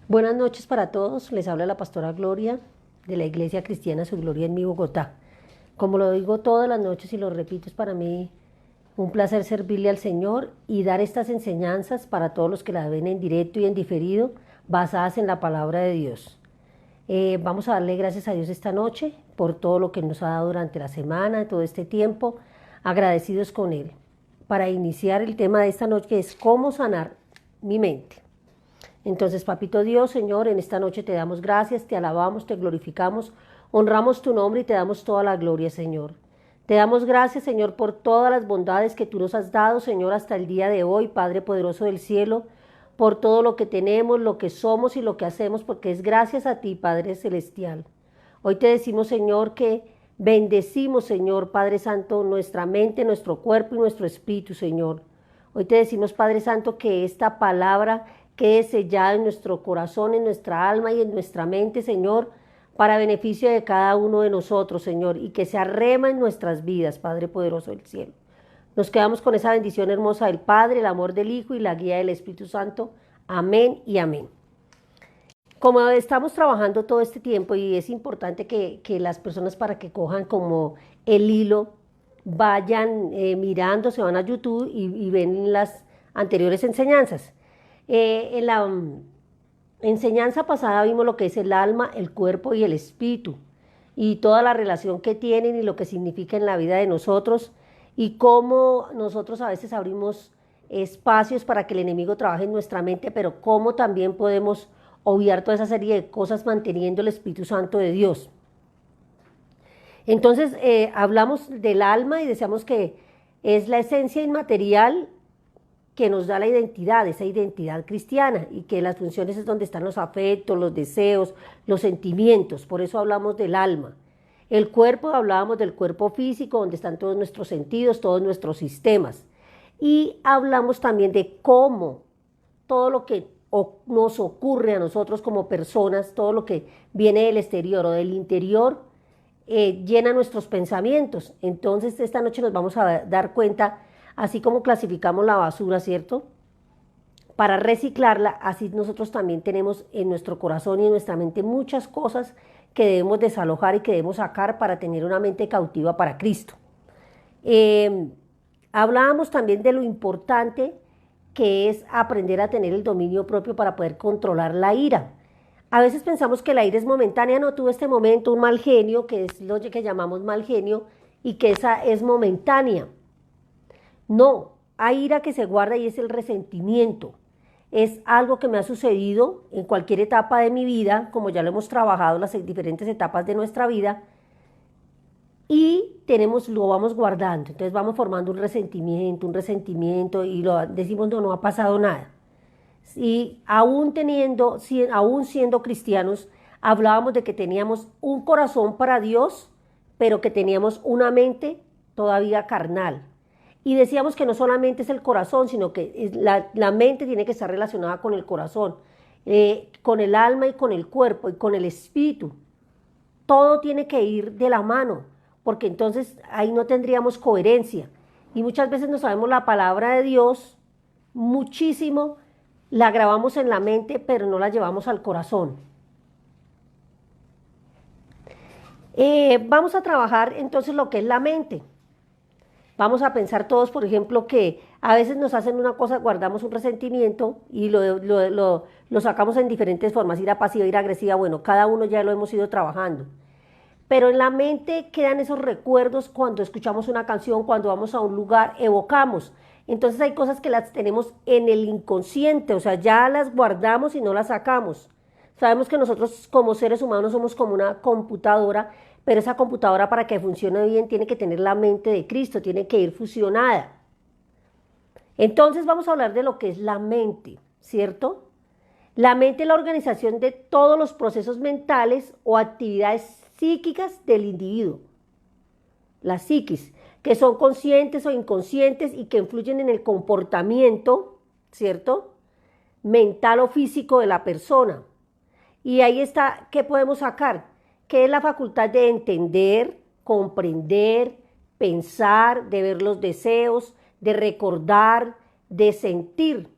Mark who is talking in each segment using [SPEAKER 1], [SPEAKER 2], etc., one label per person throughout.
[SPEAKER 1] Buenas noches para todos, les habla la pastora Gloria de la Iglesia Cristiana Su Gloria en mi Bogotá. Como lo digo todas las noches y lo repito, es para mí un placer servirle al Señor y dar estas enseñanzas para todos los que las ven en directo y en diferido, basadas en la palabra de Dios. Vamos a darle gracias a Dios esta noche por todo lo que nos ha dado durante la semana, todo este tiempo, agradecidos con Él. Para iniciar el tema de esta noche es cómo sanar mi mente. Entonces, papito Dios, Señor, en esta noche te damos gracias, te alabamos, te glorificamos, honramos tu nombre y te damos toda la gloria, Señor. Te damos gracias, Señor, por todas las bondades que tú nos has dado, Señor, hasta el día de hoy, Padre poderoso del cielo, por todo lo que tenemos, lo que somos y lo que hacemos, porque es gracias a ti, Padre celestial. Hoy te decimos, Señor, que bendecimos, Señor, Padre Santo, nuestra mente, nuestro cuerpo y nuestro espíritu, Señor. Hoy te decimos, Padre Santo, que esta palabra quede sellada en nuestro corazón, en nuestra alma y en nuestra mente, Señor, para beneficio de cada uno de nosotros, Señor, y que se arrema en nuestras vidas, Padre poderoso del cielo. Nos quedamos con esa bendición hermosa del Padre, el amor del Hijo y la guía del Espíritu Santo. Amén y amén. Como estamos trabajando todo este tiempo y es importante que las personas para que cojan como el hilo, vayan mirando, se van a YouTube y ven las anteriores enseñanzas. En la enseñanza pasada vimos lo que es el alma, el cuerpo y el espíritu y toda la relación que tienen y lo que significa en la vida de nosotros y cómo nosotros a veces abrimos espacios para que el enemigo trabaje en nuestra mente, pero cómo también podemos obviar toda esa serie de cosas manteniendo el Espíritu Santo de Dios. Entonces hablamos del alma y decíamos que es la esencia inmaterial que nos da la identidad, esa identidad cristiana, y que las funciones es donde están los afectos, los deseos, los sentimientos, por eso hablamos del alma. El cuerpo, hablábamos del cuerpo físico, donde están todos nuestros sentidos, todos nuestros sistemas. Y hablamos también de cómo todo lo que nos ocurre a nosotros como personas, todo lo que viene del exterior o del interior, llena nuestros pensamientos. Entonces esta noche nos vamos a dar cuenta, así como clasificamos la basura, ¿cierto? Para reciclarla, así nosotros también tenemos en nuestro corazón y en nuestra mente muchas cosas que debemos desalojar y que debemos sacar para tener una mente cautiva para Cristo. Hablábamos también de lo importante que es aprender a tener el dominio propio para poder controlar la ira. A veces pensamos que la ira es momentánea, no tuve este momento, un mal genio, que es lo que llamamos mal genio, y que esa es momentánea. No, hay ira que se guarda y es el resentimiento. Es algo que me ha sucedido en cualquier etapa de mi vida, como ya lo hemos trabajado en las diferentes etapas de nuestra vida, y lo vamos guardando. Entonces vamos formando un resentimiento y decimos no ha pasado nada. Y aún siendo cristianos, hablábamos de que teníamos un corazón para Dios, pero que teníamos una mente todavía carnal. Y decíamos que no solamente es el corazón, sino que la mente tiene que estar relacionada con el corazón, con el alma y con el cuerpo y con el espíritu. Todo tiene que ir de la mano, porque entonces ahí no tendríamos coherencia. Y muchas veces no sabemos la palabra de Dios, muchísimo, la grabamos en la mente, pero no la llevamos al corazón. Vamos a trabajar entonces lo que es la mente. Vamos a pensar todos, por ejemplo, que a veces nos hacen una cosa, guardamos un resentimiento y lo sacamos en diferentes formas, ira pasiva, ira agresiva, bueno, cada uno ya lo hemos ido trabajando. Pero en la mente quedan esos recuerdos cuando escuchamos una canción, cuando vamos a un lugar, evocamos. Entonces hay cosas que las tenemos en el inconsciente, o sea, ya las guardamos y no las sacamos. Sabemos que nosotros como seres humanos somos como una computadora, pero esa computadora para que funcione bien tiene que tener la mente de Cristo, tiene que ir fusionada. Entonces vamos a hablar de lo que es la mente, ¿cierto? La mente es la organización de todos los procesos mentales o actividades psíquicas del individuo. La psiquis, que son conscientes o inconscientes y que influyen en el comportamiento, ¿cierto? Mental o físico de la persona. Y ahí está, ¿qué podemos sacar? Que es la facultad de entender, comprender, pensar, de ver los deseos, de recordar, de sentir.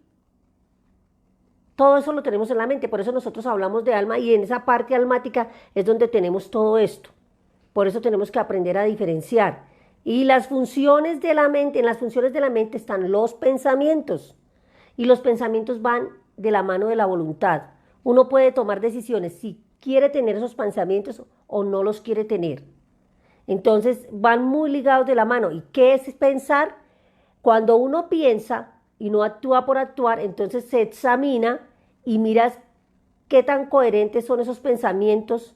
[SPEAKER 1] Todo eso lo tenemos en la mente, por eso nosotros hablamos de alma y en esa parte almática es donde tenemos todo esto. Por eso tenemos que aprender a diferenciar. Y las funciones de la mente, en las funciones de la mente están los pensamientos. Y los pensamientos van de la mano de la voluntad. Uno puede tomar decisiones si quiere tener esos pensamientos o no los quiere tener. Entonces van muy ligados de la mano. ¿Y qué es pensar? Cuando uno piensa y no actúa por actuar, entonces se examina y miras qué tan coherentes son esos pensamientos,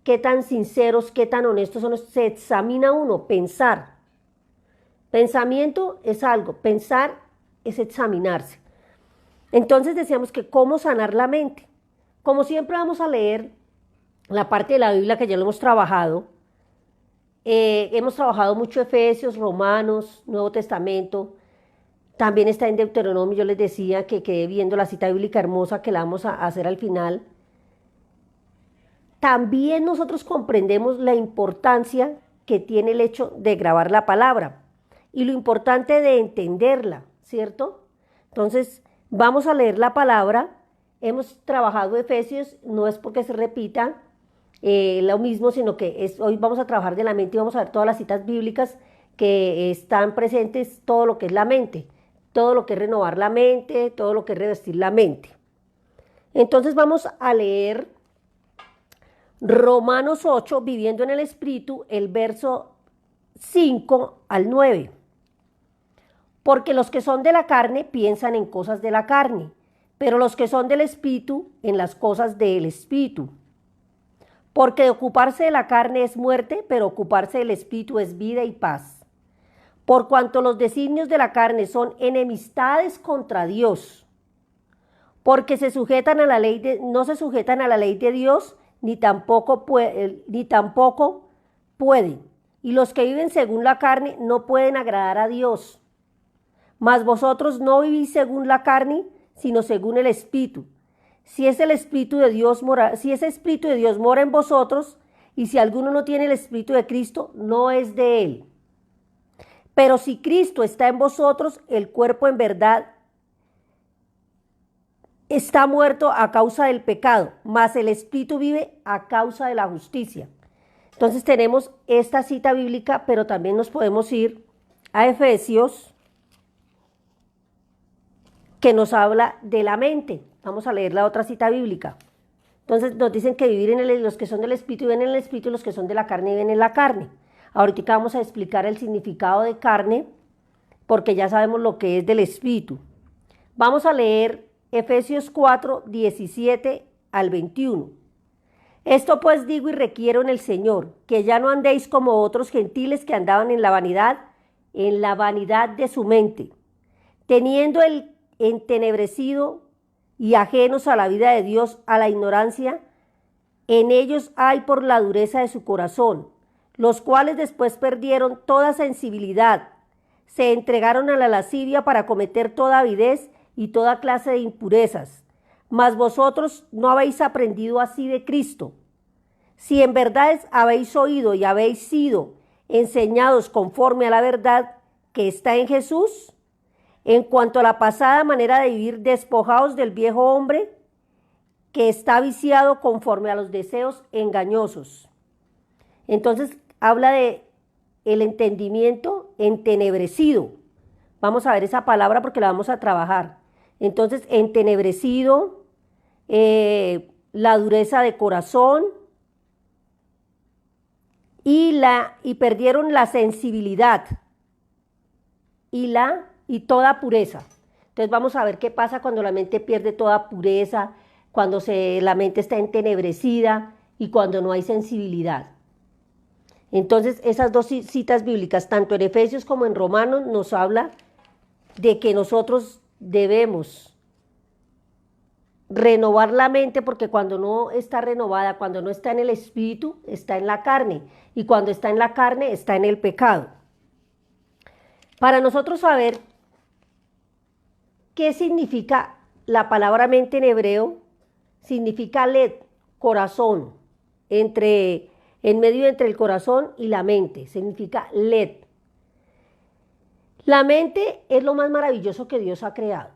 [SPEAKER 1] qué tan sinceros, qué tan honestos son. Se examina uno, pensar. Pensamiento es algo, pensar es examinarse. Entonces decíamos que cómo sanar la mente. Como siempre vamos a leer la parte de la Biblia que ya lo hemos trabajado. Hemos trabajado mucho Efesios, Romanos, Nuevo Testamento. También está en Deuteronomio. Yo les decía que quedé viendo la cita bíblica hermosa que la vamos a hacer al final. También nosotros comprendemos la importancia que tiene el hecho de grabar la palabra y lo importante de entenderla, ¿cierto? Entonces, vamos a leer la palabra. Hemos trabajado Efesios, no es porque se repita lo mismo, sino que hoy vamos a trabajar de la mente y vamos a ver todas las citas bíblicas que están presentes, todo lo que es la mente, todo lo que es renovar la mente, todo lo que es revestir la mente. Entonces vamos a leer Romanos 8, viviendo en el Espíritu, el verso 5 al 9. Porque los que son de la carne piensan en cosas de la carne, pero los que son del Espíritu en las cosas del Espíritu. Porque ocuparse de la carne es muerte, pero ocuparse del Espíritu es vida y paz. Por cuanto los designios de la carne son enemistades contra Dios, porque se sujetan a la ley no se sujetan a la ley de Dios, ni tampoco pueden. Y los que viven según la carne no pueden agradar a Dios. Mas vosotros no vivís según la carne, sino según el Espíritu. Si ese Espíritu de Dios mora en vosotros, y si alguno no tiene el Espíritu de Cristo, no es de él. Pero si Cristo está en vosotros, el cuerpo en verdad está muerto a causa del pecado, mas el Espíritu vive a causa de la justicia. Entonces tenemos esta cita bíblica, pero también nos podemos ir a Efesios, que nos habla de la mente. Vamos a leer la otra cita bíblica. Entonces nos dicen que vivir los que son del Espíritu viven en el Espíritu, y los que son de la carne viven en la carne. Ahorita vamos a explicar el significado de carne, porque ya sabemos lo que es del Espíritu. Vamos a leer Efesios 4, 17 al 21. Esto pues digo y requiero en el Señor, que ya no andéis como otros gentiles que andaban en la vanidad de su mente, teniendo el entenebrecido y ajenos a la vida de Dios, a la ignorancia, en ellos hay por la dureza de su corazón, los cuales después perdieron toda sensibilidad, se entregaron a la lascivia para cometer toda avidez y toda clase de impurezas. Mas vosotros no habéis aprendido así de Cristo. Si en verdad habéis oído y habéis sido enseñados conforme a la verdad que está en Jesús, en cuanto a la pasada manera de vivir, despojaos del viejo hombre que está viciado conforme a los deseos engañosos. Entonces habla de el entendimiento entenebrecido. Vamos a ver esa palabra porque la vamos a trabajar. Entonces, entenebrecido, la dureza de corazón y perdieron la sensibilidad y toda pureza. Entonces vamos a ver qué pasa cuando la mente pierde toda pureza, cuando la mente está entenebrecida y cuando no hay sensibilidad. Entonces esas dos citas bíblicas, tanto en Efesios como en Romanos, nos habla de que nosotros debemos renovar la mente, porque cuando no está renovada, cuando no está en el Espíritu, está en la carne, y cuando está en la carne, está en el pecado. Para nosotros saber qué significa la palabra mente en hebreo, significa led, corazón, en medio entre el corazón y la mente, significa led. La mente es lo más maravilloso que Dios ha creado,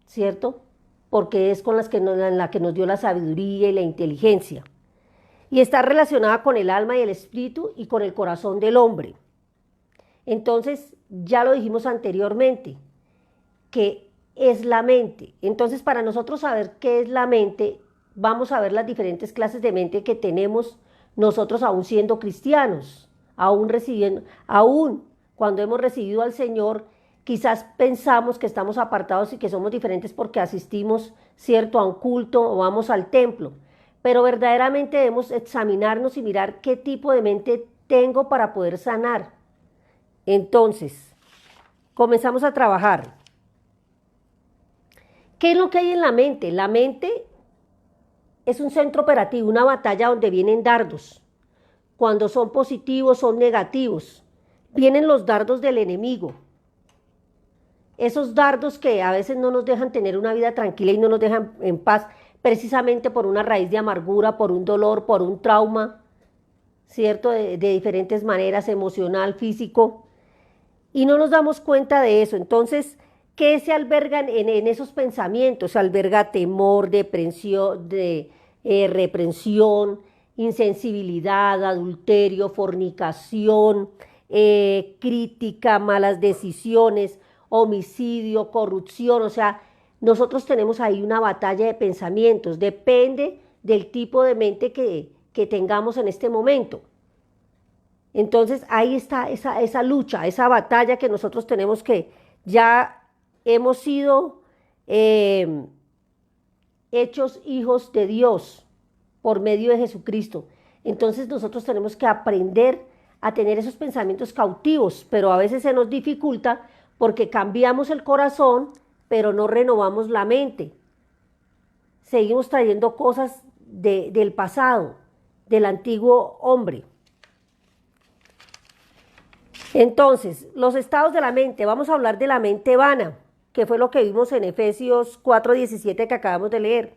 [SPEAKER 1] ¿cierto? porque es con en la que nos dio la sabiduría y la inteligencia. Y está relacionada con el alma y el espíritu y con el corazón del hombre. Entonces, ya lo dijimos anteriormente, que es la mente. Entonces, para nosotros saber qué es la mente, vamos a ver las diferentes clases de mente que tenemos nosotros aún siendo cristianos, aún cuando hemos recibido al Señor, quizás pensamos que estamos apartados y que somos diferentes porque asistimos, cierto, a un culto o vamos al templo, pero verdaderamente debemos examinarnos y mirar qué tipo de mente tengo para poder sanar. Entonces, comenzamos a trabajar. ¿Qué es lo que hay en la mente? La mente es un centro operativo, una batalla donde vienen dardos. Cuando son positivos, son negativos. Vienen los dardos del enemigo. Esos dardos que a veces no nos dejan tener una vida tranquila y no nos dejan en paz, precisamente por una raíz de amargura, por un dolor, por un trauma, ¿cierto? De diferentes maneras, emocional, físico. Y no nos damos cuenta de eso. Entonces, ¿qué se alberga en esos pensamientos? Se alberga temor, depresión, reprensión, insensibilidad, adulterio, fornicación, crítica, malas decisiones, homicidio, corrupción. O sea, nosotros tenemos ahí una batalla de pensamientos. Depende del tipo de mente que tengamos en este momento. Entonces ahí está esa lucha, esa batalla que nosotros tenemos, que ya hemos sido hechos hijos de Dios por medio de Jesucristo. Entonces nosotros tenemos que aprender a tener esos pensamientos cautivos, pero a veces se nos dificulta porque cambiamos el corazón, pero no renovamos la mente. Seguimos trayendo cosas del pasado, del antiguo hombre. Entonces, los estados de la mente, vamos a hablar de la mente vana, que fue lo que vimos en Efesios 4:17 que acabamos de leer.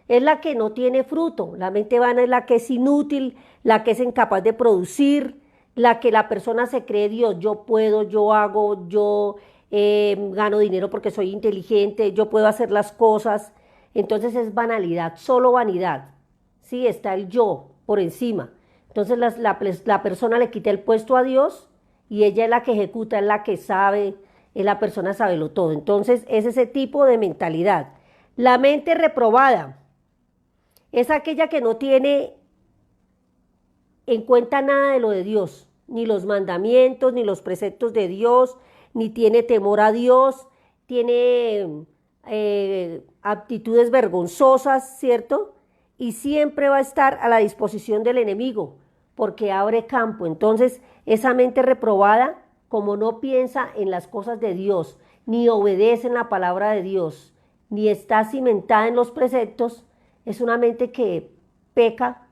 [SPEAKER 1] Es la que no tiene fruto, la mente vana es la que es inútil, la que es incapaz de producir, la que la persona se cree Dios, yo puedo, yo hago, yo gano dinero porque soy inteligente, yo puedo hacer las cosas. Entonces es banalidad, solo vanidad. Sí, está el yo por encima. Entonces la persona le quita el puesto a Dios y ella es la que ejecuta, es la que sabe, es la persona sabelo todo. Entonces es ese tipo de mentalidad. La mente reprobada es aquella que no tiene en cuenta nada de lo de Dios, ni los mandamientos, ni los preceptos de Dios, ni tiene temor a Dios, tiene actitudes vergonzosas, ¿cierto? Y siempre va a estar a la disposición del enemigo, porque abre campo. Entonces, esa mente reprobada, como no piensa en las cosas de Dios, ni obedece en la palabra de Dios, ni está cimentada en los preceptos, es una mente que peca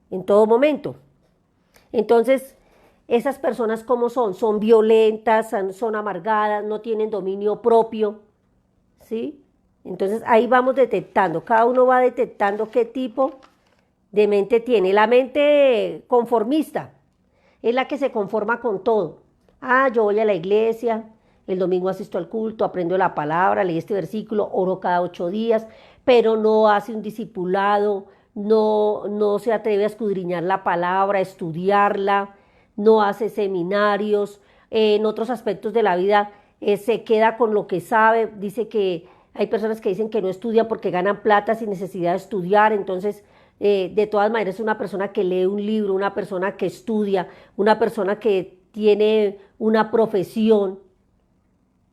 [SPEAKER 1] en todo momento. Entonces, esas personas, ¿cómo son? Son violentas, son amargadas, no tienen dominio propio, ¿sí? Entonces, ahí vamos detectando, cada uno va detectando qué tipo de mente tiene. La mente conformista es la que se conforma con todo. Ah, yo voy a la iglesia, el domingo asisto al culto, aprendo la palabra, leí este versículo, oro cada 8 días, pero no hace un discipulado, no se atreve a escudriñar la palabra, a estudiarla, no hace seminarios, en otros aspectos de la vida se queda con lo que sabe. Dice que hay personas que dicen que no estudian porque ganan plata sin necesidad de estudiar. Entonces, de todas maneras, es una persona que lee un libro, una persona que estudia, una persona que tiene una profesión,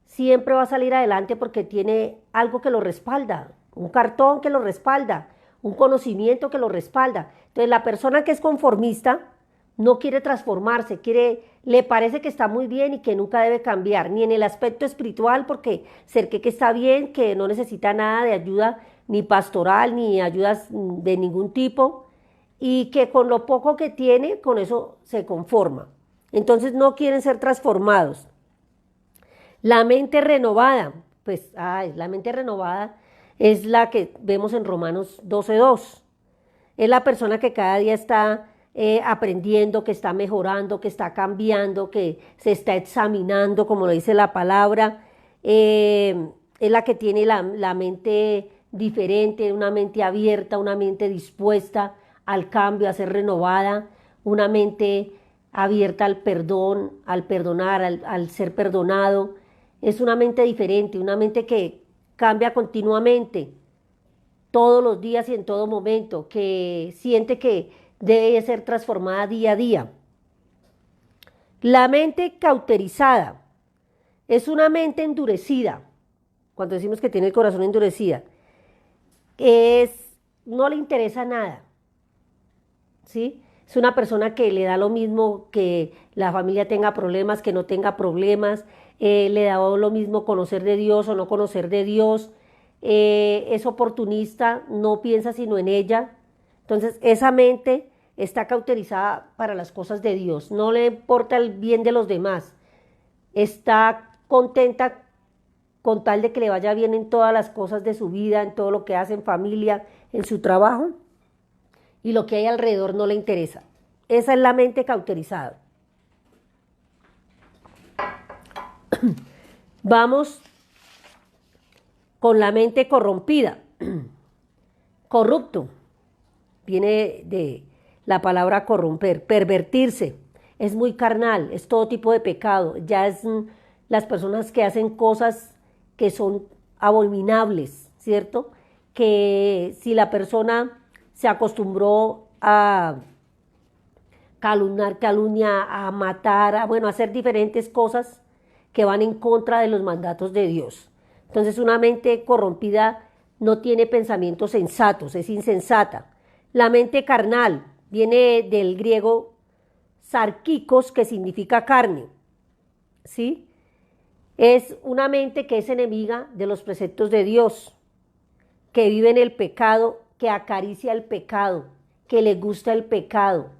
[SPEAKER 1] siempre va a salir adelante porque tiene algo que lo respalda, un cartón que lo respalda, un conocimiento que lo respalda. Entonces, la persona que es conformista no quiere transformarse, le parece que está muy bien y que nunca debe cambiar, ni en el aspecto espiritual, porque se cree que está bien, que no necesita nada de ayuda ni pastoral, ni ayudas de ningún tipo, y que con lo poco que tiene, con eso se conforma. Entonces no quieren ser transformados. La mente renovada, pues, la mente renovada es la que vemos en Romanos 12:2. Es la persona que cada día está aprendiendo, que está mejorando, que está cambiando, que se está examinando, como lo dice la palabra. es la que tiene la mente diferente, una mente abierta, una mente dispuesta al cambio, a ser renovada, una mente abierta al perdón, al perdonar, al ser perdonado. Es una mente diferente, una mente que cambia continuamente, todos los días y en todo momento, que siente que debe ser transformada día a día. La mente cauterizada es una mente endurecida. Cuando decimos que tiene el corazón endurecido, no le interesa nada, ¿sí? Es una persona que le da lo mismo que la familia tenga problemas, que no tenga problemas, le da lo mismo conocer de Dios o no conocer de Dios, es oportunista, no piensa sino en ella. Entonces, esa mente está cauterizada para las cosas de Dios, no le importa el bien de los demás, está contenta con tal de que le vaya bien en todas las cosas de su vida, en todo lo que hace en familia, en su trabajo, y lo que hay alrededor no le interesa. Esa es la mente cauterizada. Vamos con la mente corrompida. Corrupto, viene de la palabra corromper, pervertirse, es muy carnal, es todo tipo de pecado, ya es las personas que hacen cosas que son abominables, ¿cierto? Que si la persona se acostumbró a calumnia, a matar, a hacer diferentes cosas que van en contra de los mandatos de Dios. Entonces, una mente corrompida no tiene pensamientos sensatos, es insensata. La mente carnal viene del griego sarkikos, que significa carne, ¿sí? Es una mente que es enemiga de los preceptos de Dios, que vive en el pecado, que acaricia el pecado, que le gusta el pecado,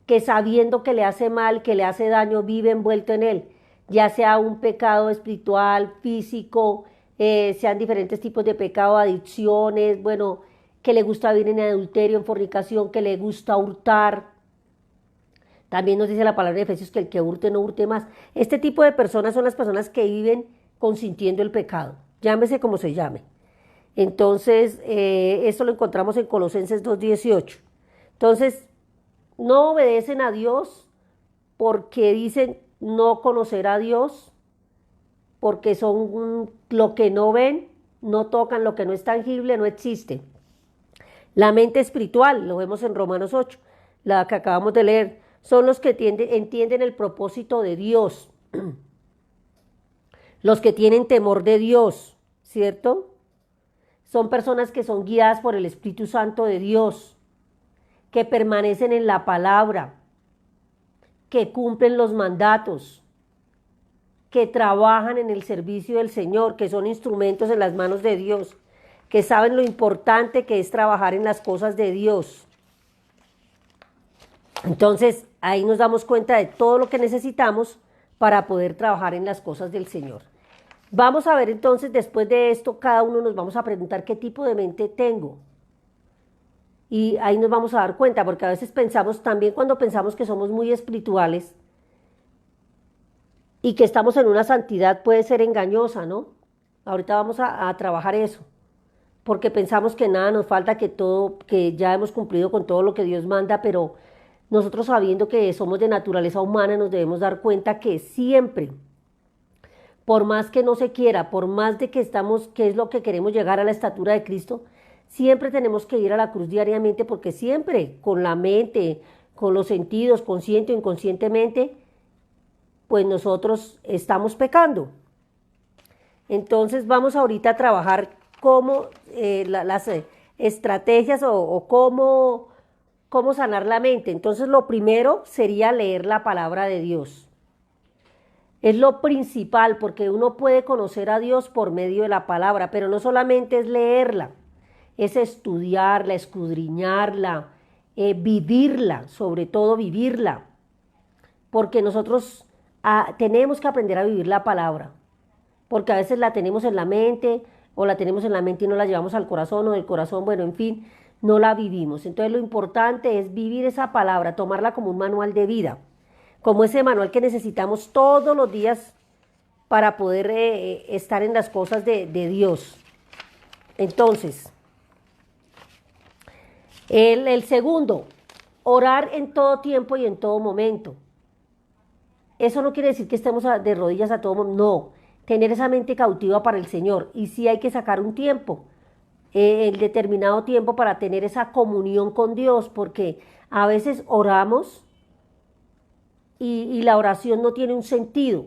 [SPEAKER 1] que sabiendo que le hace mal, que le hace daño, vive envuelto en él, ya sea un pecado espiritual, físico, sean diferentes tipos de pecado, adicciones, que le gusta vivir en adulterio, en fornicación, que le gusta hurtar. También nos dice la palabra de Efesios que el que hurte no hurte más. Este tipo de personas son las personas que viven consintiendo el pecado, llámese como se llame. Entonces, esto lo encontramos en Colosenses 2:18. Entonces, no obedecen a Dios porque dicen no conocer a Dios, porque son lo que no ven, no tocan, lo que no es tangible, no existe. La mente espiritual, lo vemos en Romanos 8, la que acabamos de leer, son los que entienden el propósito de Dios, los que tienen temor de Dios, ¿cierto? Son personas que son guiadas por el Espíritu Santo de Dios, que permanecen en la palabra, que cumplen los mandatos, que trabajan en el servicio del Señor, que son instrumentos en las manos de Dios, que saben lo importante que es trabajar en las cosas de Dios. Entonces, ahí nos damos cuenta de todo lo que necesitamos para poder trabajar en las cosas del Señor. Vamos a ver entonces, después de esto, cada uno nos vamos a preguntar qué tipo de mente tengo. Y ahí nos vamos a dar cuenta, porque a veces pensamos, también cuando pensamos que somos muy espirituales y que estamos en una santidad, puede ser engañosa, ¿no? Ahorita vamos a trabajar eso, porque pensamos que nada nos falta, que ya hemos cumplido con todo lo que Dios manda, pero nosotros, sabiendo que somos de naturaleza humana, nos debemos dar cuenta que siempre, por más que no se quiera, por más de que es lo que queremos llegar a la estatura de Cristo, siempre tenemos que ir a la cruz diariamente, porque siempre con la mente, con los sentidos, consciente o inconscientemente, pues nosotros estamos pecando. Entonces vamos ahorita a trabajar cómo las estrategias o cómo sanar la mente. Entonces lo primero sería leer la palabra de Dios. Es lo principal, porque uno puede conocer a Dios por medio de la palabra, pero no solamente es leerla, es estudiarla, escudriñarla, vivirla, sobre todo vivirla, porque nosotros tenemos que aprender a vivir la palabra, porque a veces la tenemos en la mente, o la tenemos en la mente y no la llevamos al corazón, o del corazón, en fin, no la vivimos. Entonces lo importante es vivir esa palabra, tomarla como un manual de vida, como ese manual que necesitamos todos los días para poder estar en las cosas de Dios. Entonces, el segundo, orar en todo tiempo y en todo momento. Eso no quiere decir que estemos de rodillas a todo momento, no. Tener esa mente cautiva para el Señor. Y sí hay que sacar un tiempo, el determinado tiempo para tener esa comunión con Dios, porque a veces oramos y la oración no tiene un sentido.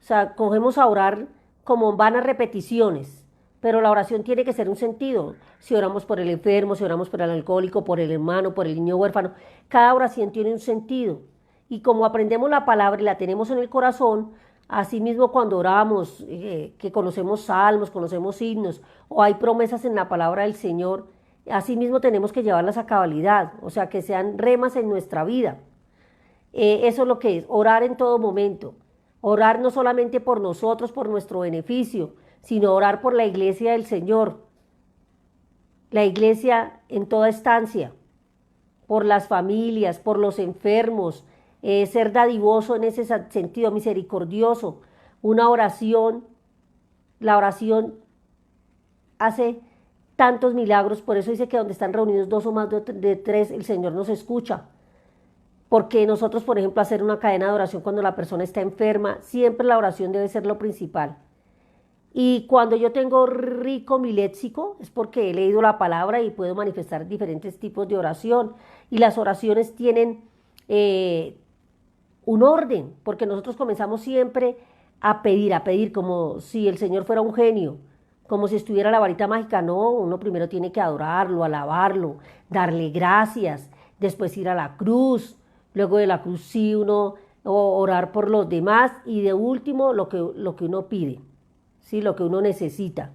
[SPEAKER 1] O sea, cogemos a orar como vanas repeticiones, pero la oración tiene que ser un sentido. Si oramos por el enfermo, si oramos por el alcohólico, por el hermano, por el niño huérfano, cada oración tiene un sentido. Y como aprendemos la palabra y la tenemos en el corazón, así mismo cuando oramos, que conocemos salmos, conocemos himnos, o hay promesas en la palabra del Señor, así mismo tenemos que llevarlas a cabalidad, o sea, que sean remas en nuestra vida. Eso es lo que es, orar en todo momento. Orar no solamente por nosotros, por nuestro beneficio, sino orar por la iglesia del Señor, la iglesia en toda estancia, por las familias, por los enfermos, ser dadivoso en ese sentido, misericordioso. Una oración, la oración hace tantos milagros, por eso dice que donde están reunidos dos o más de tres, el Señor nos escucha. Porque nosotros, por ejemplo, hacer una cadena de oración cuando la persona está enferma, siempre la oración debe ser lo principal. Y cuando yo tengo rico mi léxico, es porque he leído la palabra y puedo manifestar diferentes tipos de oración. Y las oraciones tienen un orden, porque nosotros comenzamos siempre a pedir, como si el Señor fuera un genio, como si estuviera la varita mágica. No, uno primero tiene que adorarlo, alabarlo, darle gracias, después ir a la cruz, luego de la cruz sí uno orar por los demás y de último lo que uno pide, ¿sí? Lo que uno necesita.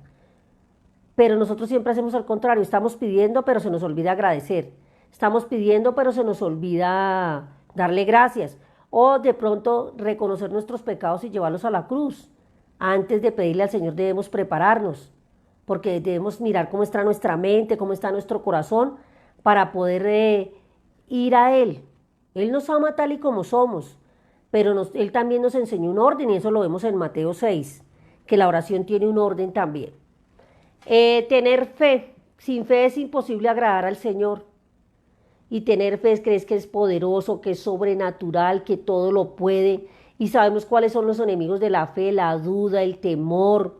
[SPEAKER 1] Pero nosotros siempre hacemos al contrario, estamos pidiendo pero se nos olvida agradecer, estamos pidiendo pero se nos olvida darle gracias, o de pronto reconocer nuestros pecados y llevarlos a la cruz. Antes de pedirle al Señor debemos prepararnos, porque debemos mirar cómo está nuestra mente, cómo está nuestro corazón, para poder ir a Él. Él nos ama tal y como somos, pero Él también nos enseñó un orden, y eso lo vemos en Mateo 6, que la oración tiene un orden también. Tener fe. Sin fe es imposible agradar al Señor. Y tener fe crees que es poderoso, que es sobrenatural, que todo lo puede. Y sabemos cuáles son los enemigos de la fe: la duda, el temor,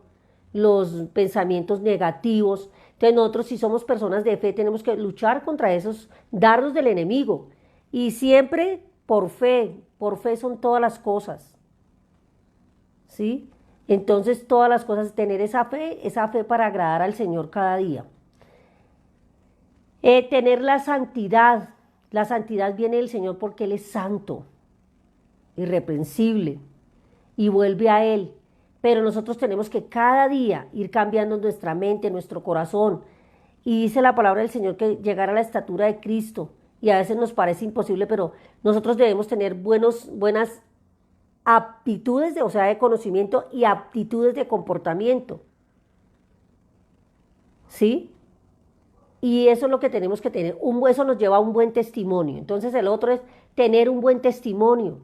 [SPEAKER 1] los pensamientos negativos. Entonces nosotros, si somos personas de fe, tenemos que luchar contra esos dardos del enemigo. Y siempre por fe son todas las cosas. ¿Sí? Entonces todas las cosas, tener esa fe para agradar al Señor cada día. Tener la santidad viene del Señor porque Él es santo, irreprensible, y vuelve a Él. Pero nosotros tenemos que cada día ir cambiando nuestra mente, nuestro corazón. Y dice la palabra del Señor que llegar a la estatura de Cristo, y a veces nos parece imposible, pero nosotros debemos tener buenas aptitudes, de conocimiento y aptitudes de comportamiento. ¿Sí? Y eso es lo que tenemos que tener. Eso nos lleva a un buen testimonio. Entonces el otro es tener un buen testimonio,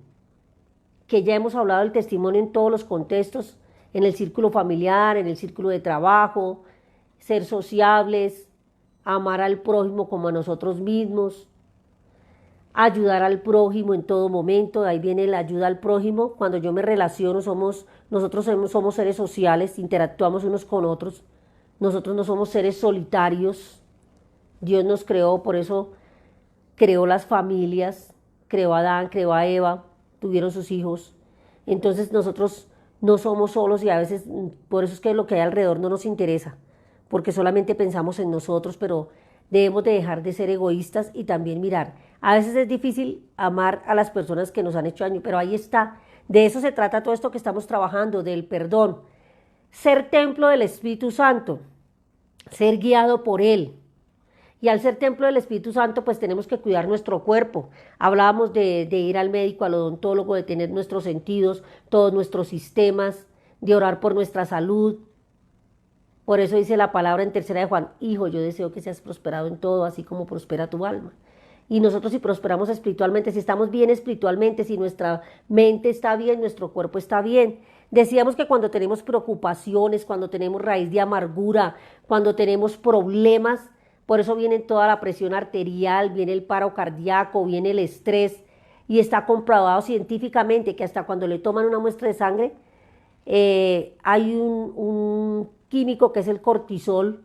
[SPEAKER 1] que ya hemos hablado del testimonio en todos los contextos, en el círculo familiar, en el círculo de trabajo, ser sociables, amar al prójimo como a nosotros mismos, ayudar al prójimo en todo momento. De ahí viene la ayuda al prójimo. Cuando yo me relaciono, nosotros somos seres sociales, interactuamos unos con otros. Nosotros no somos seres solitarios. Dios nos creó, por eso creó las familias, creó a Adán, creó a Eva, tuvieron sus hijos. Entonces nosotros no somos solos, y a veces por eso es que lo que hay alrededor no nos interesa, porque solamente pensamos en nosotros, pero debemos de dejar de ser egoístas y también mirar. A veces es difícil amar a las personas que nos han hecho daño, pero ahí está. De eso se trata todo esto que estamos trabajando, del perdón. Ser templo del Espíritu Santo, ser guiado por Él. Y al ser templo del Espíritu Santo, pues tenemos que cuidar nuestro cuerpo. Hablábamos de ir al médico, al odontólogo, de tener nuestros sentidos, todos nuestros sistemas, de orar por nuestra salud. Por eso dice la palabra en 3 de Juan: Hijo, yo deseo que seas prosperado en todo, así como prospera tu alma. Y nosotros, si prosperamos espiritualmente, si estamos bien espiritualmente, si nuestra mente está bien, nuestro cuerpo está bien. Decíamos que cuando tenemos preocupaciones, cuando tenemos raíz de amargura, cuando tenemos problemas, por eso viene toda la presión arterial, viene el paro cardíaco, viene el estrés, y está comprobado científicamente que hasta cuando le toman una muestra de sangre, hay un químico que es el cortisol,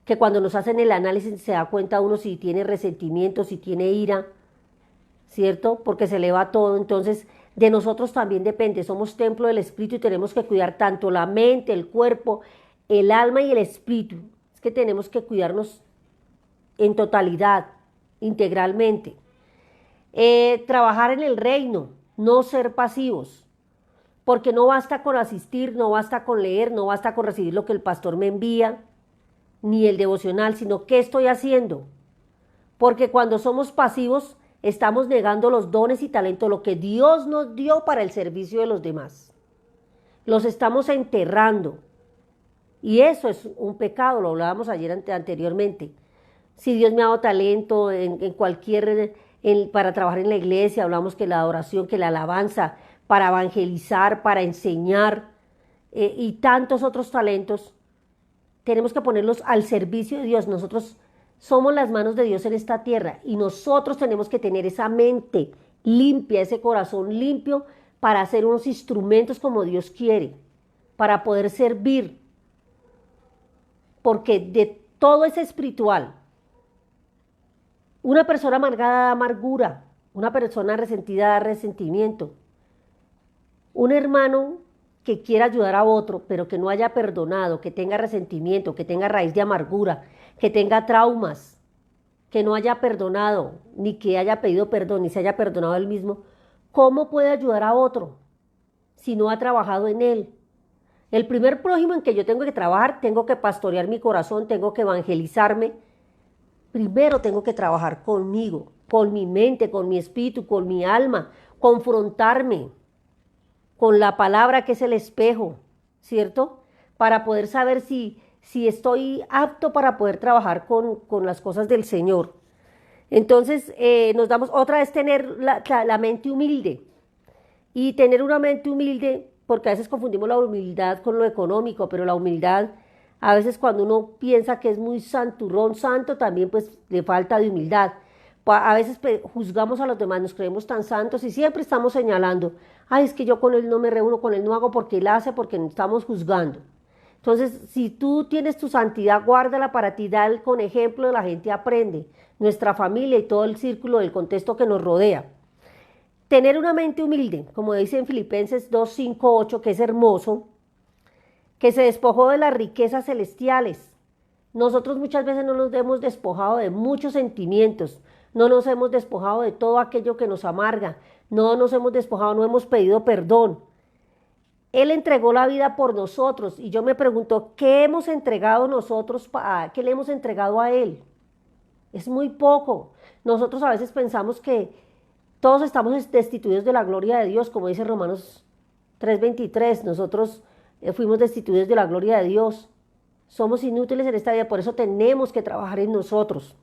[SPEAKER 1] que cuando nos hacen el análisis se da cuenta uno si tiene resentimiento, si tiene ira, ¿cierto? Porque se eleva todo. Entonces, de nosotros también depende, somos templo del Espíritu y tenemos que cuidar tanto la mente, el cuerpo, el alma y el espíritu. Es que tenemos que cuidarnos en totalidad, integralmente. Trabajar en el reino, no ser pasivos, porque no basta con asistir, no basta con leer, no basta con recibir lo que el pastor me envía, ni el devocional, sino qué estoy haciendo. Porque cuando somos pasivos, estamos negando los dones y talentos, lo que Dios nos dio para el servicio de los demás. Los estamos enterrando. Y eso es un pecado, lo hablábamos ayer anteriormente. Si Dios me ha dado talento en cualquier, para trabajar en la iglesia, hablamos que la adoración, que la alabanza, para evangelizar, para enseñar, y tantos otros talentos, tenemos que ponerlos al servicio de Dios. Nosotros somos las manos de Dios en esta tierra y nosotros tenemos que tener esa mente limpia, ese corazón limpio para hacer unos instrumentos como Dios quiere, para poder servir, porque de todo es espiritual. Una persona amargada da amargura, una persona resentida da resentimiento. Un hermano que quiera ayudar a otro, pero que no haya perdonado, que tenga resentimiento, que tenga raíz de amargura, que tenga traumas, que no haya perdonado, ni que haya pedido perdón, ni se haya perdonado él mismo, ¿cómo puede ayudar a otro si no ha trabajado en él? El primer prójimo en que yo tengo que trabajar, tengo que pastorear mi corazón, tengo que evangelizarme. Primero tengo que trabajar conmigo, con mi mente, con mi espíritu, con mi alma, confrontarme con la palabra que es el espejo, ¿cierto? Para poder saber si estoy apto para poder trabajar con las cosas del Señor. Entonces, nos damos otra vez tener la mente humilde. Y tener una mente humilde, porque a veces confundimos la humildad con lo económico, pero la humildad, a veces cuando uno piensa que es muy santurrón, santo, también pues le falta de humildad. A veces juzgamos a los demás, nos creemos tan santos y siempre estamos señalando, ay, es que yo con él no me reúno, con él no hago porque él hace, porque estamos juzgando. Entonces, si tú tienes tu santidad, guárdala para ti, dale con ejemplo, la gente aprende, nuestra familia y todo el círculo del contexto que nos rodea. Tener una mente humilde, como dice en Filipenses 2, 5, 8, que es hermoso, que se despojó de las riquezas celestiales. Nosotros muchas veces no nos hemos despojado de muchos sentimientos, no nos hemos despojado de todo aquello que nos amarga, no nos hemos despojado, no hemos pedido perdón. Él entregó la vida por nosotros y yo me pregunto, ¿qué hemos entregado nosotros? ¿Qué le hemos entregado a Él? Es muy poco. Nosotros a veces pensamos que todos estamos destituidos de la gloria de Dios, como dice Romanos 3:23. Nosotros fuimos destituidos de la gloria de Dios. Somos inútiles en esta vida, por eso tenemos que trabajar en nosotros.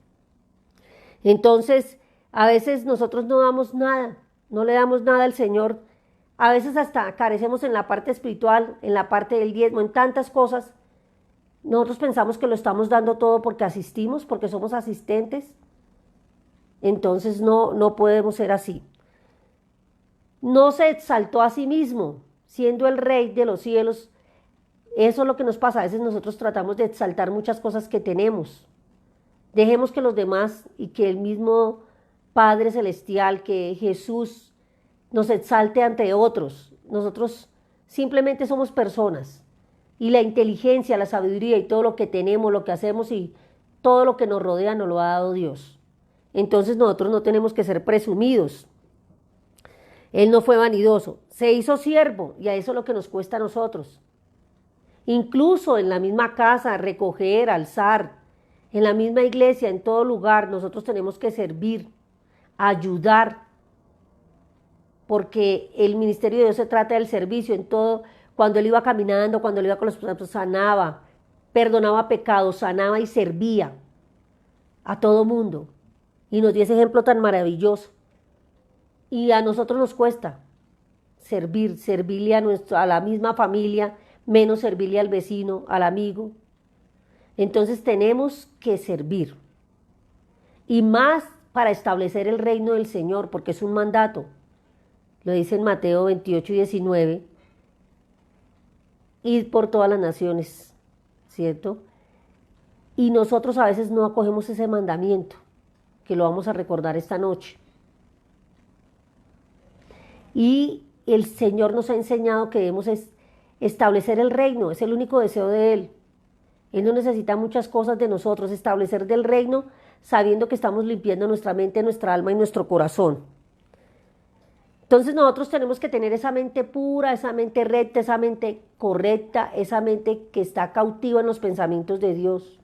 [SPEAKER 1] Entonces, a veces nosotros no damos nada, no le damos nada al Señor. A veces hasta carecemos en la parte espiritual, en la parte del diezmo, en tantas cosas. Nosotros pensamos que lo estamos dando todo porque asistimos, porque somos asistentes. Entonces no podemos ser así. No se exaltó a sí mismo, siendo el Rey de los cielos. Eso es lo que nos pasa. A veces nosotros tratamos de exaltar muchas cosas que tenemos. Dejemos que los demás y que el mismo Padre Celestial, que Jesús, nos exalte ante otros. Nosotros simplemente somos personas. Y la inteligencia, la sabiduría y todo lo que tenemos, lo que hacemos y todo lo que nos rodea nos lo ha dado Dios. Entonces nosotros no tenemos que ser presumidos. Él no fue vanidoso, se hizo siervo y a eso es lo que nos cuesta a nosotros. Incluso en la misma casa, recoger, alzar, en la misma iglesia, en todo lugar, nosotros tenemos que servir, ayudar, porque el ministerio de Dios se trata del servicio en todo. Cuando él iba caminando, cuando él iba con los santos, sanaba, perdonaba pecados, sanaba y servía a todo mundo. Y nos dio ese ejemplo tan maravilloso. Y a nosotros nos cuesta. servirle a la misma familia, menos servirle al vecino, al amigo. Entonces tenemos que servir. Y más para establecer el reino del Señor, porque es un mandato. Lo dice en Mateo 28 y 19. Ir por todas las naciones, ¿cierto? Y nosotros a veces no acogemos ese mandamiento, que lo vamos a recordar esta noche. Y el Señor nos ha enseñado que debemos establecer el reino, es el único deseo de Él. Él no necesita muchas cosas de nosotros, establecer del reino sabiendo que estamos limpiando nuestra mente, nuestra alma y nuestro corazón. Entonces nosotros tenemos que tener esa mente pura, esa mente recta, esa mente correcta, esa mente que está cautiva en los pensamientos de Dios.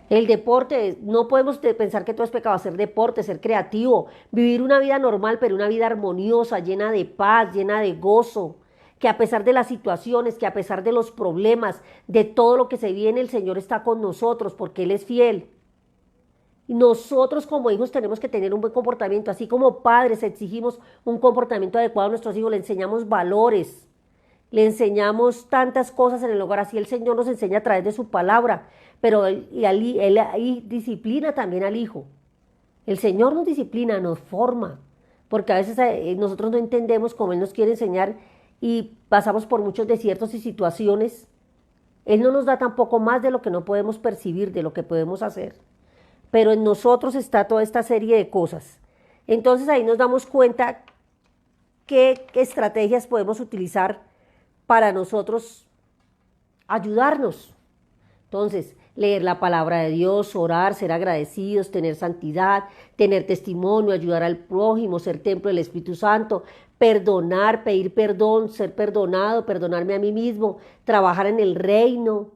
[SPEAKER 1] El deporte, no podemos pensar que todo es pecado, hacer deporte, ser creativo, vivir una vida normal, pero una vida armoniosa, llena de paz, llena de gozo, que a pesar de las situaciones, que a pesar de los problemas, de todo lo que se viene, el Señor está con nosotros porque Él es fiel. Y nosotros como hijos tenemos que tener un buen comportamiento, así como padres exigimos un comportamiento adecuado a nuestros hijos, le enseñamos valores, le enseñamos tantas cosas en el hogar, así el Señor nos enseña a través de su palabra, pero él ahí disciplina también al hijo. El Señor nos disciplina, nos forma, porque a veces nosotros no entendemos cómo Él nos quiere enseñar y pasamos por muchos desiertos y situaciones. Él no nos da tampoco más de lo que no podemos percibir, de lo que podemos hacer. Pero en nosotros está toda esta serie de cosas. Entonces ahí nos damos cuenta qué estrategias podemos utilizar para nosotros ayudarnos. Entonces, leer la palabra de Dios, orar, ser agradecidos, tener santidad, tener testimonio, ayudar al prójimo, ser templo del Espíritu Santo, perdonar, pedir perdón, ser perdonado, perdonarme a mí mismo, trabajar en el reino,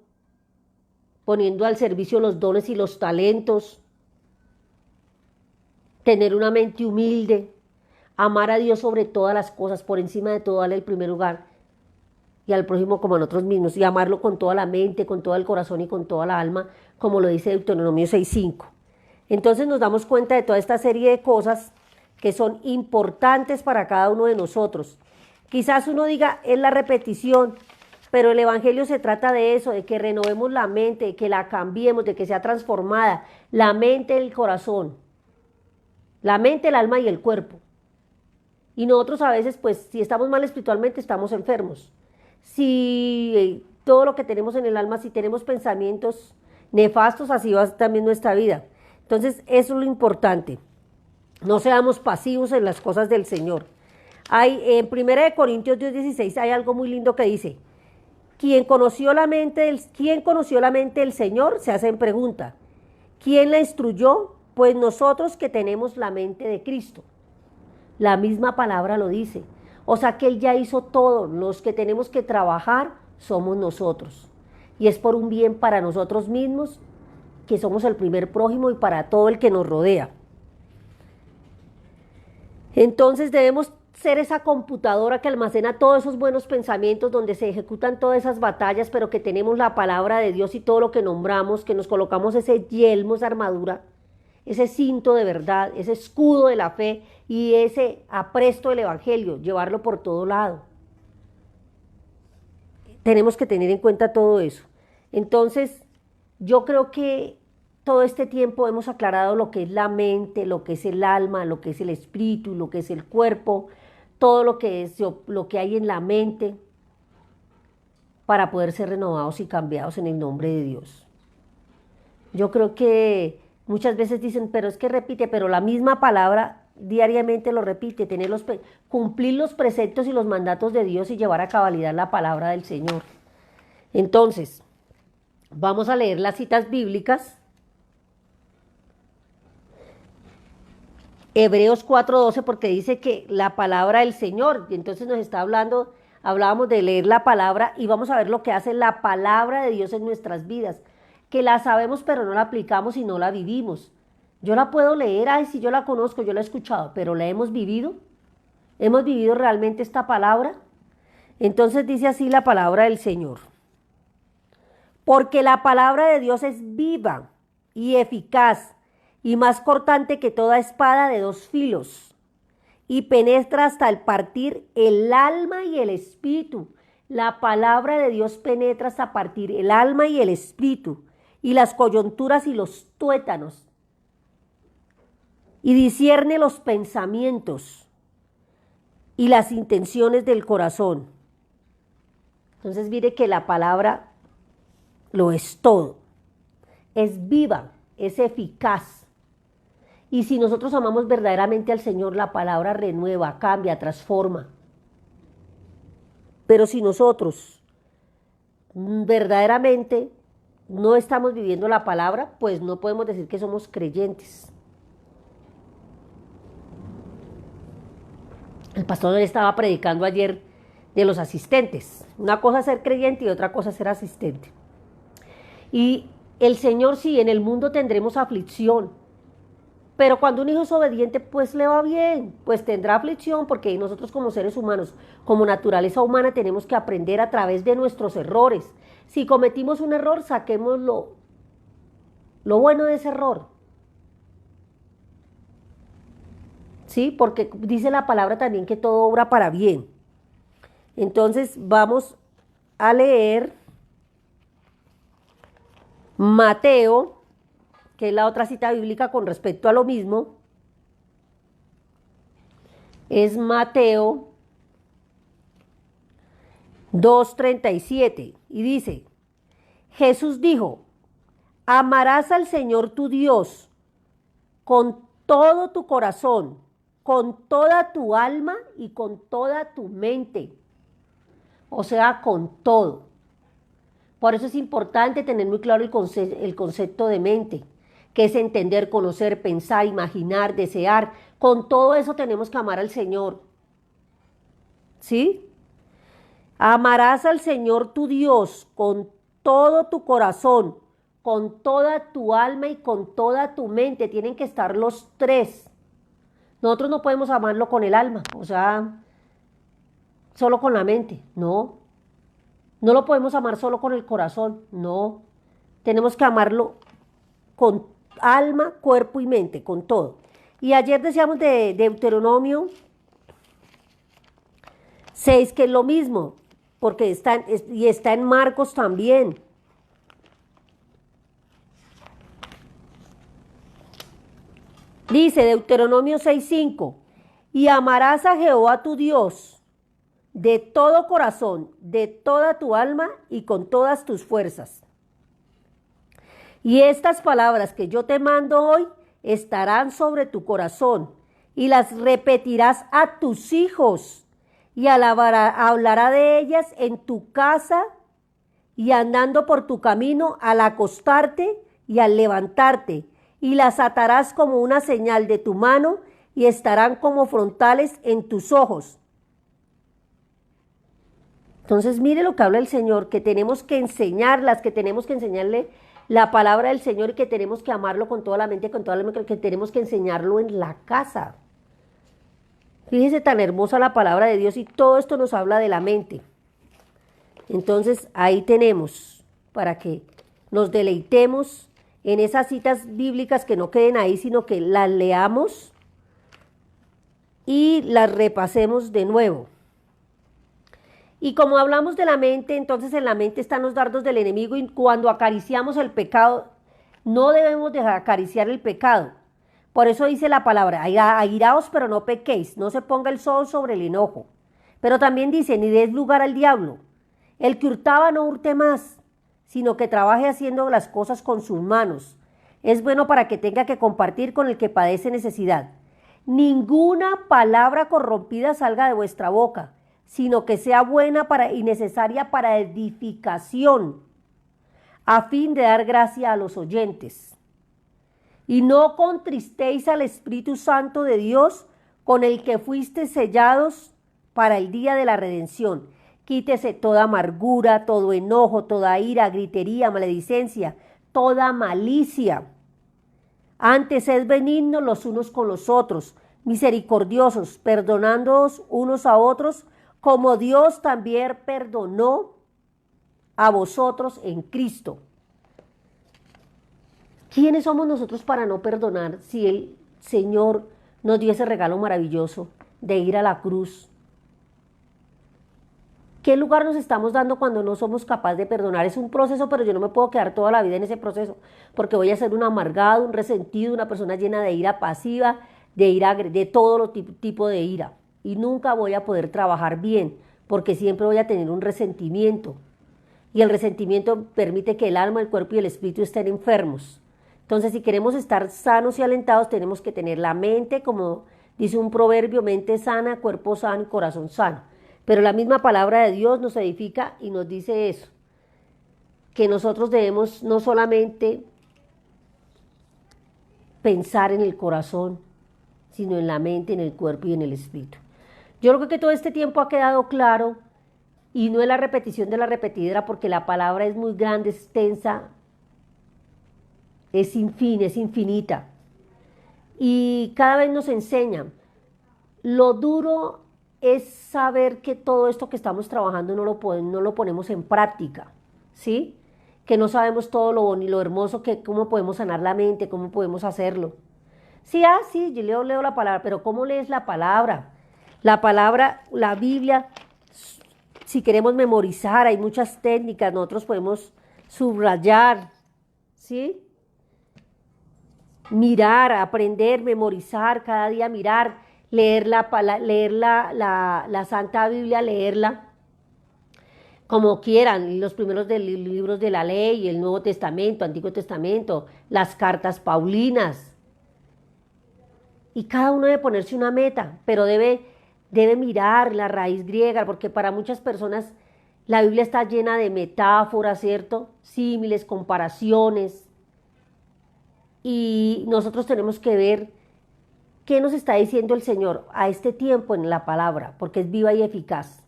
[SPEAKER 1] poniendo al servicio los dones y los talentos, tener una mente humilde, amar a Dios sobre todas las cosas, por encima de todo, darle el primer lugar, y al prójimo como a nosotros mismos, y amarlo con toda la mente, con todo el corazón y con toda la alma, como lo dice Deuteronomio 6:5. Entonces nos damos cuenta de toda esta serie de cosas que son importantes para cada uno de nosotros. Quizás uno diga, es la repetición, pero el Evangelio se trata de eso, de que renovemos la mente, de que la cambiemos, de que sea transformada, la mente, el corazón, la mente, el alma y el cuerpo. Y nosotros a veces, pues, si estamos mal espiritualmente, estamos enfermos. Si todo lo que tenemos en el alma, si tenemos pensamientos nefastos, así va también nuestra vida. Entonces, eso es lo importante. No seamos pasivos en las cosas del Señor. En 1 Corintios 10:16 hay algo muy lindo que dice, ¿quién conoció la mente del Señor? Se hacen pregunta. ¿Quién la instruyó? Pues nosotros que tenemos la mente de Cristo. La misma palabra lo dice. O sea que Él ya hizo todo. Los que tenemos que trabajar somos nosotros. Y es por un bien para nosotros mismos, que somos el primer prójimo, y para todo el que nos rodea. Entonces debemos ser esa computadora que almacena todos esos buenos pensamientos, donde se ejecutan todas esas batallas, pero que tenemos la palabra de Dios y todo lo que nombramos, que nos colocamos ese yelmo, esa armadura, ese cinto de verdad, ese escudo de la fe y ese apresto del Evangelio, llevarlo por todo lado. Tenemos que tener en cuenta todo eso. Entonces, yo creo que todo este tiempo hemos aclarado lo que es la mente, lo que es el alma, lo que es el espíritu, lo que es el cuerpo, todo lo que hay en la mente, para poder ser renovados y cambiados en el nombre de Dios. Yo creo que muchas veces dicen, pero es que repite, pero la misma palabra diariamente lo repite, cumplir los preceptos y los mandatos de Dios y llevar a cabalidad la palabra del Señor. Entonces, vamos a leer las citas bíblicas. Hebreos 4:12, porque dice que la palabra del Señor, y entonces nos está hablando, hablábamos de leer la palabra y vamos a ver lo que hace la palabra de Dios en nuestras vidas, que la sabemos pero no la aplicamos y no la vivimos. Yo la puedo leer, ay, si yo la conozco, yo la he escuchado, pero ¿la hemos vivido? ¿Hemos vivido realmente esta palabra? Entonces dice así la palabra del Señor. Porque la palabra de Dios es viva y eficaz y más cortante que toda espada de dos filos, y penetra hasta el partir el alma y el espíritu. La palabra de Dios penetra hasta partir el alma y el espíritu, y las coyunturas y los tuétanos, y discierne los pensamientos y las intenciones del corazón. Entonces mire que la palabra lo es todo. Es viva, es eficaz. Y si nosotros amamos verdaderamente al Señor, la palabra renueva, cambia, transforma. Pero si nosotros verdaderamente no estamos viviendo la palabra, pues no podemos decir que somos creyentes. El pastor estaba predicando ayer de los asistentes. Una cosa es ser creyente y otra cosa es ser asistente. Y el Señor sí, en el mundo tendremos aflicción. Pero cuando un hijo es obediente, pues le va bien, pues tendrá aflicción, porque nosotros como seres humanos, como naturaleza humana, tenemos que aprender a través de nuestros errores. Si cometimos un error, saquemos lo bueno de ese error. ¿Sí? Porque dice la palabra también que todo obra para bien. Entonces vamos a leer Mateo, que es la otra cita bíblica con respecto a lo mismo. Es Mateo 2:37 y dice: Jesús dijo: amarás al Señor tu Dios con todo tu corazón, con toda tu alma y con toda tu mente. O sea, con todo. Por eso es importante tener muy claro el concepto de mente, que es entender, conocer, pensar, imaginar, desear. Con todo eso tenemos que amar al Señor. ¿Sí? Amarás al Señor tu Dios con todo tu corazón, con toda tu alma y con toda tu mente. Tienen que estar los tres. Nosotros no podemos amarlo con el alma, o sea, solo con la mente, no. No lo podemos amar solo con el corazón, no. Tenemos que amarlo con alma, cuerpo y mente, con todo. Y ayer decíamos de Deuteronomio 6, que es lo mismo, porque está en Marcos también. Dice Deuteronomio 6:5, y amarás a Jehová tu Dios de todo corazón, de toda tu alma y con todas tus fuerzas. Y estas palabras que yo te mando hoy estarán sobre tu corazón y las repetirás a tus hijos y hablará de ellas en tu casa y andando por tu camino al acostarte y al levantarte, y las atarás como una señal de tu mano y estarán como frontales en tus ojos. Entonces mire lo que habla el Señor, que tenemos que enseñarlas, que tenemos que enseñarle la palabra del Señor y que tenemos que amarlo con toda la mente, con toda la mente, que tenemos que enseñarlo en la casa. Fíjese tan hermosa la palabra de Dios y todo esto nos habla de la mente. Entonces ahí tenemos para que nos deleitemos en esas citas bíblicas, que no queden ahí, sino que las leamos y las repasemos de nuevo. Y como hablamos de la mente, entonces en la mente están los dardos del enemigo, y cuando acariciamos el pecado, no debemos dejar acariciar el pecado. Por eso dice la palabra: airaos pero no pequéis, no se ponga el sol sobre el enojo. Pero también dice: ni des lugar al diablo. El que hurtaba no hurte más, sino que trabaje haciendo las cosas con sus manos. Es bueno para que tenga que compartir con el que padece necesidad. Ninguna palabra corrompida salga de vuestra boca, sino que sea buena y necesaria para edificación, a fin de dar gracia a los oyentes. Y no contristéis al Espíritu Santo de Dios, con el que fuiste sellados para el día de la redención. Quítese toda amargura, todo enojo, toda ira, gritería, maledicencia, toda malicia. Antes sed benignos los unos con los otros, misericordiosos, perdonándoos unos a otros, como Dios también perdonó a vosotros en Cristo. ¿Quiénes somos nosotros para no perdonar si el Señor nos dio ese regalo maravilloso de ir a la cruz. ¿Qué lugar nos estamos dando cuando no somos capaces de perdonar? Es un proceso, pero yo no me puedo quedar toda la vida en ese proceso, porque voy a ser un amargado, un resentido, una persona llena de ira pasiva, de ira, de todo tipo de ira. Y nunca voy a poder trabajar bien, porque siempre voy a tener un resentimiento. Y el resentimiento permite que el alma, el cuerpo y el espíritu estén enfermos. Entonces, si queremos estar sanos y alentados, tenemos que tener la mente, como dice un proverbio, mente sana, cuerpo sano y corazón sano. Pero la misma palabra de Dios nos edifica y nos dice eso, que nosotros debemos no solamente pensar en el corazón, sino en la mente, en el cuerpo y en el espíritu. Yo creo que todo este tiempo ha quedado claro y no es la repetición de la repetidera porque la palabra es muy grande, es extensa, es sin fin, es infinita. Y cada vez nos enseñan. Lo duro es saber que todo esto que estamos trabajando no lo ponemos en práctica, ¿sí? Que no sabemos todo lo hermoso, que cómo podemos sanar la mente, cómo podemos hacerlo. Sí, sí, yo leo la palabra, pero ¿cómo lees la palabra? La palabra, la Biblia, si queremos memorizar, hay muchas técnicas, nosotros podemos subrayar, ¿sí? Mirar, aprender, memorizar, cada día mirar, leer la Santa Biblia, leerla como quieran, los primeros libros de la ley, el Nuevo Testamento, Antiguo Testamento, las cartas paulinas. Y cada uno debe ponerse una meta, pero debe mirar la raíz griega, porque para muchas personas la Biblia está llena de metáforas, ¿cierto? Símiles, comparaciones. Y nosotros tenemos que ver qué nos está diciendo el Señor a este tiempo en la palabra, porque es viva y eficaz.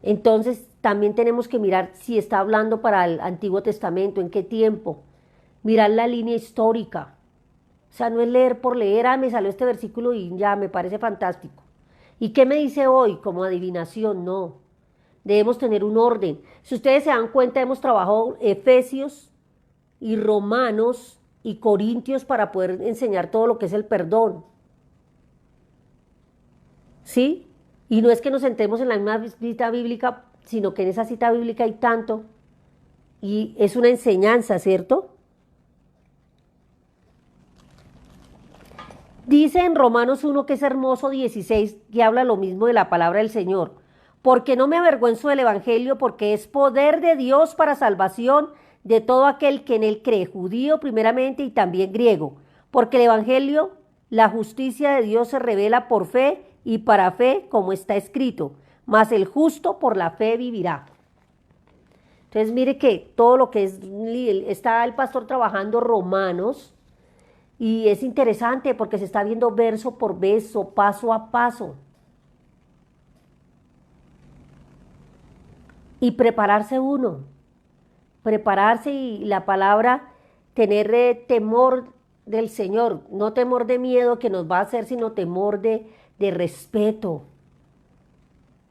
[SPEAKER 1] Entonces también tenemos que mirar si está hablando para el Antiguo Testamento, en qué tiempo, mirar la línea histórica. O sea, no es leer por leer, me salió este versículo y ya me parece fantástico. ¿Y qué me dice hoy? Como adivinación, no. Debemos tener un orden. Si ustedes se dan cuenta, hemos trabajado Efesios y Romanos y Corintios para poder enseñar todo lo que es el perdón. ¿Sí? Y no es que nos sentemos en la misma cita bíblica, sino que en esa cita bíblica hay tanto. Y es una enseñanza, ¿cierto? Dice en Romanos 1, que es hermoso, 16, que habla lo mismo de la palabra del Señor. Porque no me avergüenzo del Evangelio, porque es poder de Dios para salvación de todo aquel que en él cree, judío primeramente y también griego. Porque el Evangelio, la justicia de Dios se revela por fe y para fe, como está escrito. Mas el justo por la fe vivirá. Entonces mire que todo lo que está el pastor trabajando Romanos. Y es interesante porque se está viendo verso por verso, paso a paso. Y prepararse uno, prepararse y la palabra, tener temor del Señor, no temor de miedo que nos va a hacer, sino temor de respeto,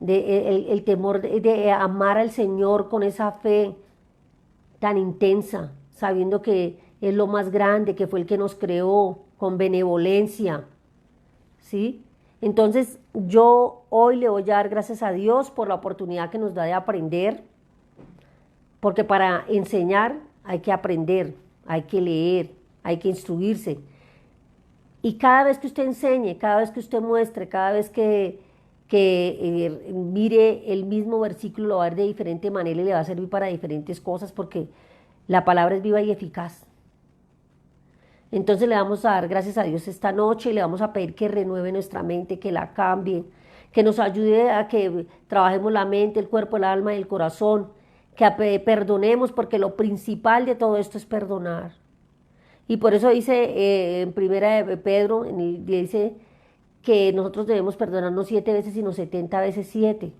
[SPEAKER 1] el temor de amar al Señor con esa fe tan intensa, sabiendo que es lo más grande, que fue el que nos creó con benevolencia, ¿sí? Entonces yo hoy le voy a dar gracias a Dios por la oportunidad que nos da de aprender, porque para enseñar hay que aprender, hay que leer, hay que instruirse. Y cada vez que usted enseñe, cada vez que usted muestre, cada vez que mire el mismo versículo, lo va a ver de diferente manera y le va a servir para diferentes cosas, porque la palabra es viva y eficaz. Entonces le vamos a dar gracias a Dios esta noche y le vamos a pedir que renueve nuestra mente, que la cambie, que nos ayude a que trabajemos la mente, el cuerpo, el alma y el corazón, que perdonemos, porque lo principal de todo esto es perdonar. Y por eso dice en primera de Pedro, dice que nosotros debemos perdonar no 7 veces, sino 70 veces 7.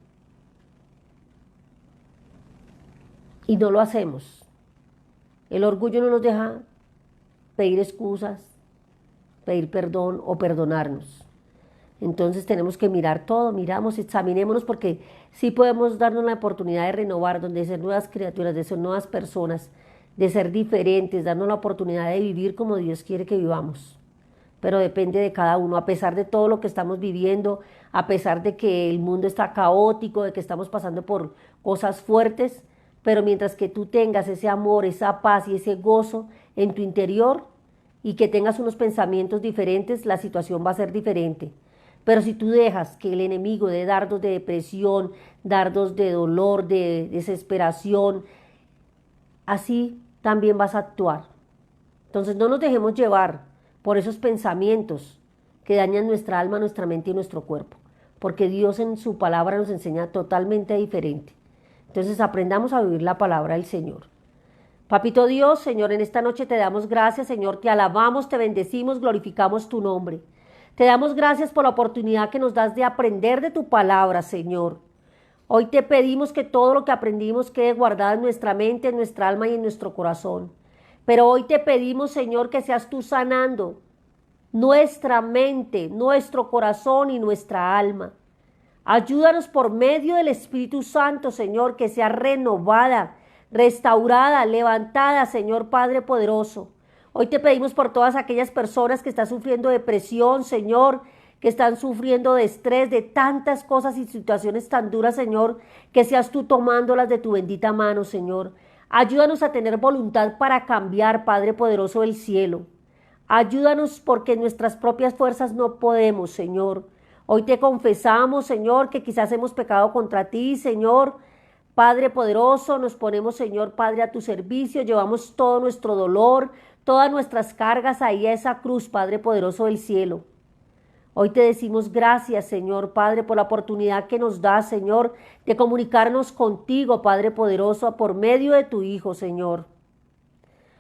[SPEAKER 1] Y no lo hacemos. El orgullo no nos deja pedir excusas, pedir perdón o perdonarnos. Entonces tenemos que mirar todo, miramos, examinémonos, porque sí podemos darnos la oportunidad de renovar, de ser nuevas criaturas, de ser nuevas personas, de ser diferentes, darnos la oportunidad de vivir como Dios quiere que vivamos. pero depende de cada uno, a pesar de todo lo que estamos viviendo, a pesar de que el mundo está caótico, de que estamos pasando por cosas fuertes, pero mientras que tú tengas ese amor, esa paz y ese gozo en tu interior y que tengas unos pensamientos diferentes, la situación va a ser diferente. Pero si tú dejas que el enemigo dé dardos de depresión, dardos de dolor, de desesperación, así también vas a actuar. Entonces no nos dejemos llevar por esos pensamientos que dañan nuestra alma, nuestra mente y nuestro cuerpo, porque Dios en su palabra nos enseña totalmente diferente. Entonces aprendamos a vivir la palabra del Señor. Papito Dios, Señor, en esta noche te damos gracias, Señor, te alabamos, te bendecimos, glorificamos tu nombre. Te damos gracias por la oportunidad que nos das de aprender de tu palabra, Señor. Hoy te pedimos que todo lo que aprendimos quede guardado en nuestra mente, en nuestra alma y en nuestro corazón. Pero hoy te pedimos, Señor, que seas tú sanando nuestra mente, nuestro corazón y nuestra alma. Ayúdanos por medio del Espíritu Santo, Señor, que sea renovada, restaurada, levantada, Señor Padre poderoso. Hoy te pedimos por todas aquellas personas que están sufriendo depresión, Señor, que están sufriendo de estrés, de tantas cosas y situaciones tan duras, Señor, que seas tú tomándolas de tu bendita mano, Señor. Ayúdanos a tener voluntad para cambiar, Padre poderoso del cielo. Ayúdanos porque en nuestras propias fuerzas no podemos, Señor. Hoy te confesamos, Señor, que quizás hemos pecado contra ti, Señor. Padre poderoso, nos ponemos, Señor Padre, a tu servicio, llevamos todo nuestro dolor, todas nuestras cargas ahí a esa cruz, Padre poderoso del cielo. Hoy te decimos gracias, Señor Padre, por la oportunidad que nos da, Señor, de comunicarnos contigo, Padre poderoso, por medio de tu Hijo, Señor.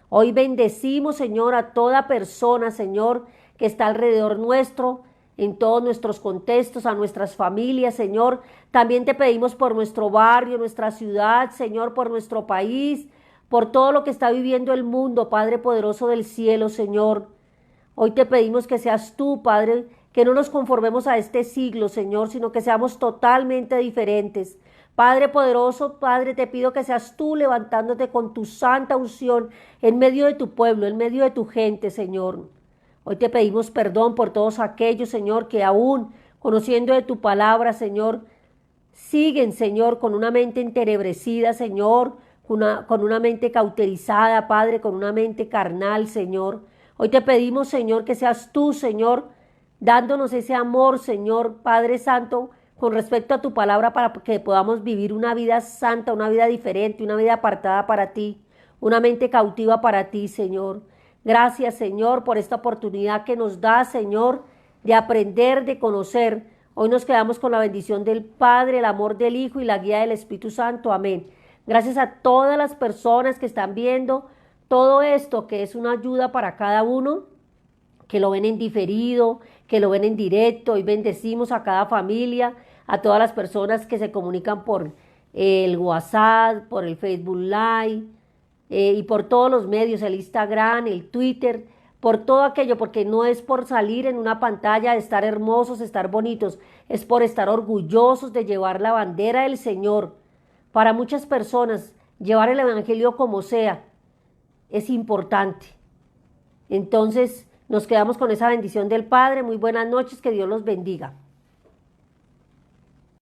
[SPEAKER 1] Hoy bendecimos, Señor, a toda persona, Señor, que está alrededor nuestro, en todos nuestros contextos, a nuestras familias, Señor. También te pedimos por nuestro barrio, nuestra ciudad, Señor, por nuestro país, por todo lo que está viviendo el mundo, Padre poderoso del cielo, Señor. Hoy te pedimos que seas tú, Padre, que no nos conformemos a este siglo, Señor, sino que seamos totalmente diferentes. Padre poderoso, Padre, te pido que seas tú levantándote con tu santa unción en medio de tu pueblo, en medio de tu gente, Señor. Hoy te pedimos perdón por todos aquellos, Señor, que aún conociendo de tu palabra, Señor, siguen, Señor, con una mente entenebrecida, Señor, con una mente cauterizada, Padre, con una mente carnal, Señor. Hoy te pedimos, Señor, que seas tú, Señor, dándonos ese amor, Señor, Padre Santo, con respecto a tu palabra para que podamos vivir una vida santa, una vida diferente, una vida apartada para ti, una mente cautiva para ti, Señor. Gracias, Señor, por esta oportunidad que nos da, Señor, de aprender, de conocer. Hoy nos quedamos con la bendición del Padre, el amor del Hijo y la guía del Espíritu Santo. Amén. Gracias a todas las personas que están viendo todo esto, que es una ayuda para cada uno, que lo ven en diferido, que lo ven en directo. Hoy bendecimos a cada familia, a todas las personas que se comunican por el WhatsApp, por el Facebook Live, y por todos los medios, el Instagram, el Twitter, por todo aquello, porque no es por salir en una pantalla, estar hermosos, estar bonitos, es por estar orgullosos de llevar la bandera del Señor. Para muchas personas, llevar el Evangelio como sea, es importante. Entonces, nos quedamos con esa bendición del Padre. Muy buenas noches, que Dios los bendiga.